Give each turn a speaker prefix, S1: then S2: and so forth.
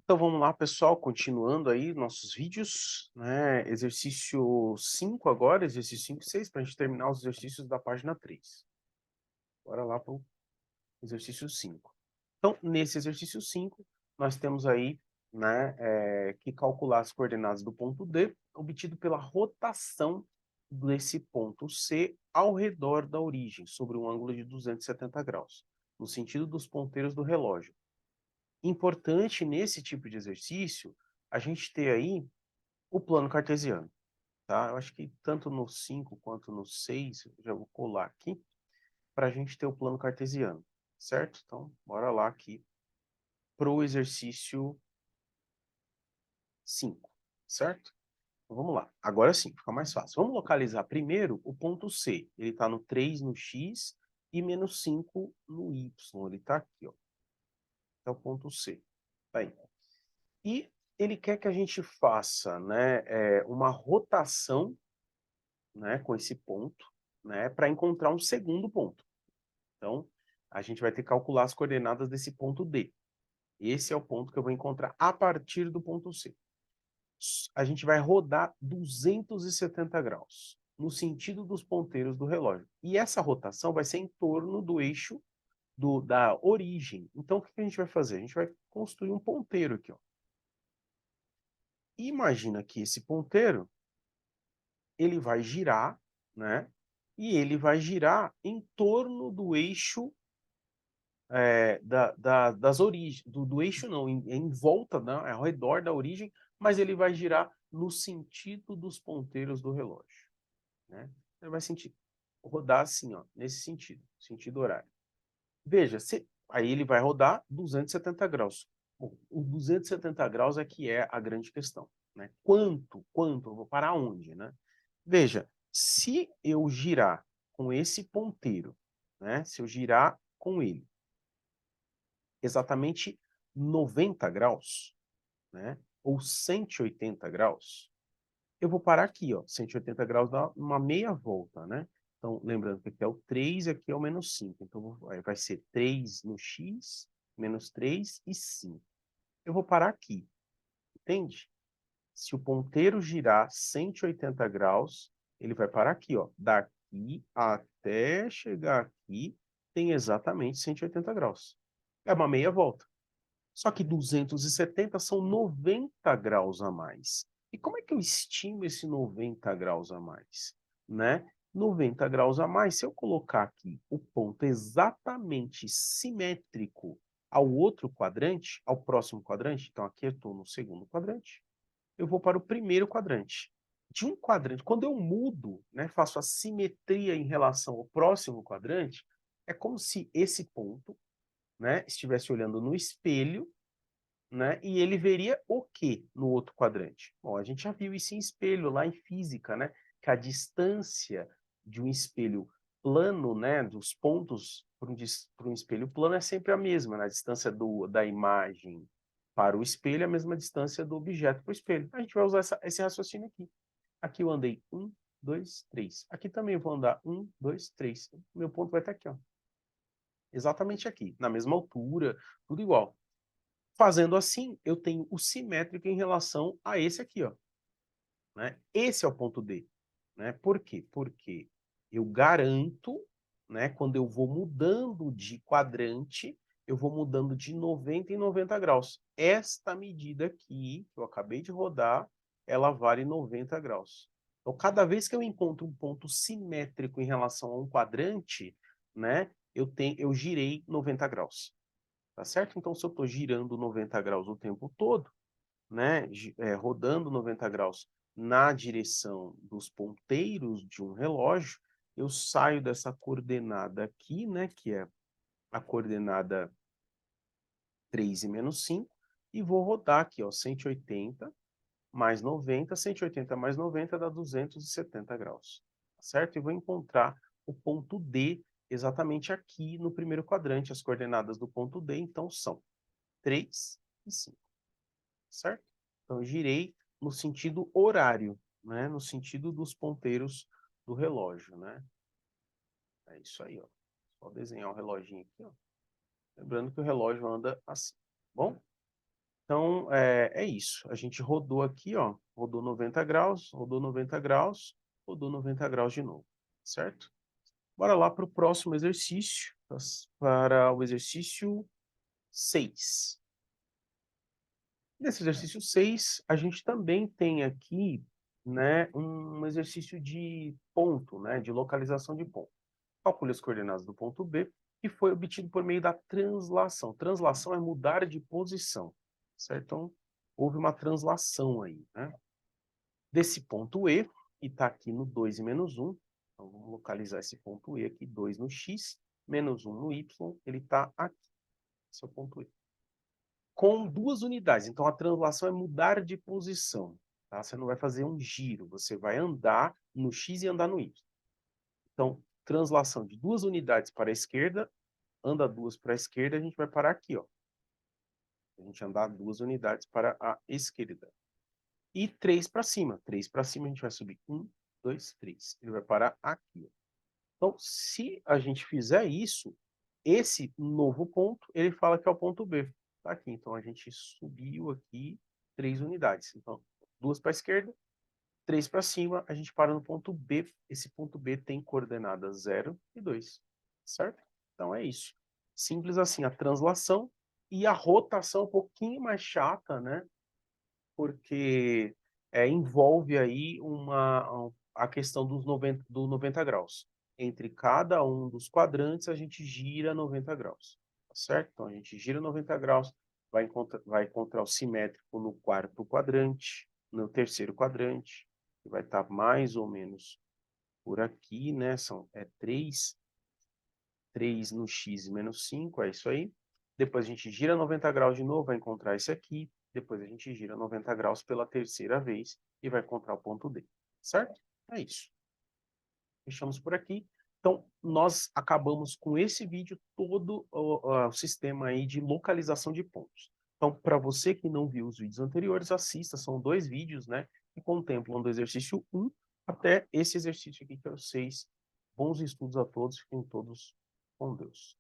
S1: Então vamos lá, pessoal, continuando aí nossos vídeos, né? Exercício 5 agora, exercício 5 e 6, para a gente terminar os exercícios da página 3. Bora lá para o exercício 5. Então, nesse exercício 5, nós temos aí, né, que calcular as coordenadas do ponto D, obtido pela rotação desse ponto C ao redor da origem, sobre um ângulo de 270 graus, no sentido dos ponteiros do relógio. Importante nesse tipo de exercício, a gente ter aí o plano cartesiano, tá? Eu acho que tanto no 5 quanto no 6, eu já vou colar aqui, para a gente ter o plano cartesiano, certo? Então, bora lá aqui para o exercício 5, certo? Então, vamos lá. Agora sim, fica mais fácil. Vamos localizar primeiro o ponto C. Ele está no 3 no X e menos 5 no Y. Ele está aqui, ó. É o ponto C. Tá aí. E ele quer que a gente faça, né, uma rotação, né, com esse ponto, né, para encontrar um segundo ponto. Então, a gente vai ter que calcular as coordenadas desse ponto D. Esse é o ponto que eu vou encontrar a partir do ponto C. A gente vai rodar 270 graus, no sentido dos ponteiros do relógio. E essa rotação vai ser em torno do eixo da origem. Então, o que a gente vai fazer? A gente vai construir um ponteiro aqui, ó. Imagina que esse ponteiro ele vai girar, né? E ele vai girar em torno do eixo das origens, do eixo não, em volta, né? Ao redor da origem, mas ele vai girar no sentido dos ponteiros do relógio, né? Ele vai rodar assim, ó, nesse sentido horário. Veja, aí ele vai rodar 270 graus. Bom, o 270 graus é que é a grande questão, né? Quanto, eu vou parar onde, né? Veja, se eu girar com esse ponteiro, né? Se eu girar com ele exatamente 90 graus, né? Ou 180 graus, eu vou parar aqui, ó. 180 graus dá uma meia volta, né? Então, lembrando que aqui é o 3 e aqui é o menos 5. Então, vai ser 3 no x, menos 3 e 5. Eu vou parar aqui, entende? Se o ponteiro girar 180 graus, ele vai parar aqui, ó. Daqui até chegar aqui, tem exatamente 180 graus. É uma meia volta. Só que 270 são 90 graus a mais. E como é que eu estimo esse 90 graus a mais? Né? 90 graus a mais, se eu colocar aqui o ponto exatamente simétrico ao outro quadrante, ao próximo quadrante, então aqui eu estou no segundo quadrante, eu vou para o primeiro quadrante. De um quadrante, quando eu mudo, né, faço a simetria em relação ao próximo quadrante, é como se esse ponto, né, estivesse olhando no espelho, né, e ele veria o quê no outro quadrante? Bom, a gente já viu isso em espelho, lá em física, né, que a distância de um espelho plano, né, dos pontos para um espelho plano é sempre a mesma, né? A distância da imagem para o espelho é a mesma distância do objeto para o espelho. A gente vai usar esse raciocínio aqui. Aqui eu andei 1, 2, 3. Aqui também eu vou andar 1, 2, 3. Meu ponto vai estar aqui, ó. Exatamente aqui, na mesma altura, tudo igual. Fazendo assim, eu tenho o simétrico em relação a esse aqui, ó, né? Esse é o ponto D, né? Por quê? Porque eu garanto, né, quando eu vou mudando de quadrante, eu vou mudando de 90 em 90 graus. Esta medida aqui, que eu acabei de rodar, ela vale 90 graus. Então, cada vez que eu encontro um ponto simétrico em relação a um quadrante, né, eu girei 90 graus. Tá certo? Então, se eu estou girando 90 graus o tempo todo, né, rodando 90 graus na direção dos ponteiros de um relógio, eu saio dessa coordenada aqui, né, que é a coordenada 3 e menos 5, e vou rodar aqui, ó, 180 mais 90, 180 mais 90 dá 270 graus, tá certo? E vou encontrar o ponto D exatamente aqui no primeiro quadrante. As coordenadas do ponto D, então, são 3 e 5, certo? Então, eu girei no sentido horário, né? No sentido dos ponteiros do relógio, né? É isso aí, ó. Só desenhar o reloginho aqui, ó. Lembrando que o relógio anda assim, bom? Então, é isso. A gente rodou aqui, ó, rodou 90 graus, rodou 90 graus, rodou 90 graus de novo, certo? Bora lá para o próximo exercício, para o exercício 6. Nesse exercício 6, a gente também tem aqui, né, um exercício de ponto, né, de localização de ponto. Calcule as coordenadas do ponto B, que foi obtido por meio da translação. Translação é mudar de posição, certo? Então, houve uma translação aí, né? Desse ponto E, que está aqui no 2 e menos 1, então vamos localizar esse ponto E aqui, 2 no X, menos 1 no Y, ele está aqui, esse é o ponto E. Com 2 unidades, então a translação é mudar de posição, tá? Você não vai fazer um giro, você vai andar no X e andar no Y. Então, translação de 2 unidades para a esquerda, anda 2 para a esquerda, a gente vai parar aqui, ó. A gente andar 2 unidades para a esquerda. E 3 para cima. 3 para cima, a gente vai subir 1, 2, 3. Ele vai parar aqui, ó. Então, se a gente fizer isso, esse novo ponto, ele fala que é o ponto B. Tá aqui. Então, a gente subiu aqui 3 unidades. Então, 2 para a esquerda, 3 para cima, a gente para no ponto B. Esse ponto B tem coordenadas 0 e 2, certo? Então, é isso. Simples assim, a translação e a rotação um pouquinho mais chata, né? Porque envolve aí a questão dos 90 graus. Entre cada um dos quadrantes, a gente gira 90 graus, tá certo? Então, a gente gira 90 graus, vai encontrar o simétrico no quarto quadrante, no terceiro quadrante, que vai estar mais ou menos por aqui, né? São 3 no x menos 5, é isso aí. Depois a gente gira 90 graus de novo, vai encontrar esse aqui. Depois a gente gira 90 graus pela terceira vez e vai encontrar o ponto D, certo? É isso. Fechamos por aqui. Então, nós acabamos com esse vídeo todo o sistema aí de localização de pontos. Então, para você que não viu os vídeos anteriores, assista, são 2 vídeos, né, que contemplam do exercício 1 até esse exercício aqui, que é o 6. Bons estudos a todos, fiquem todos com Deus.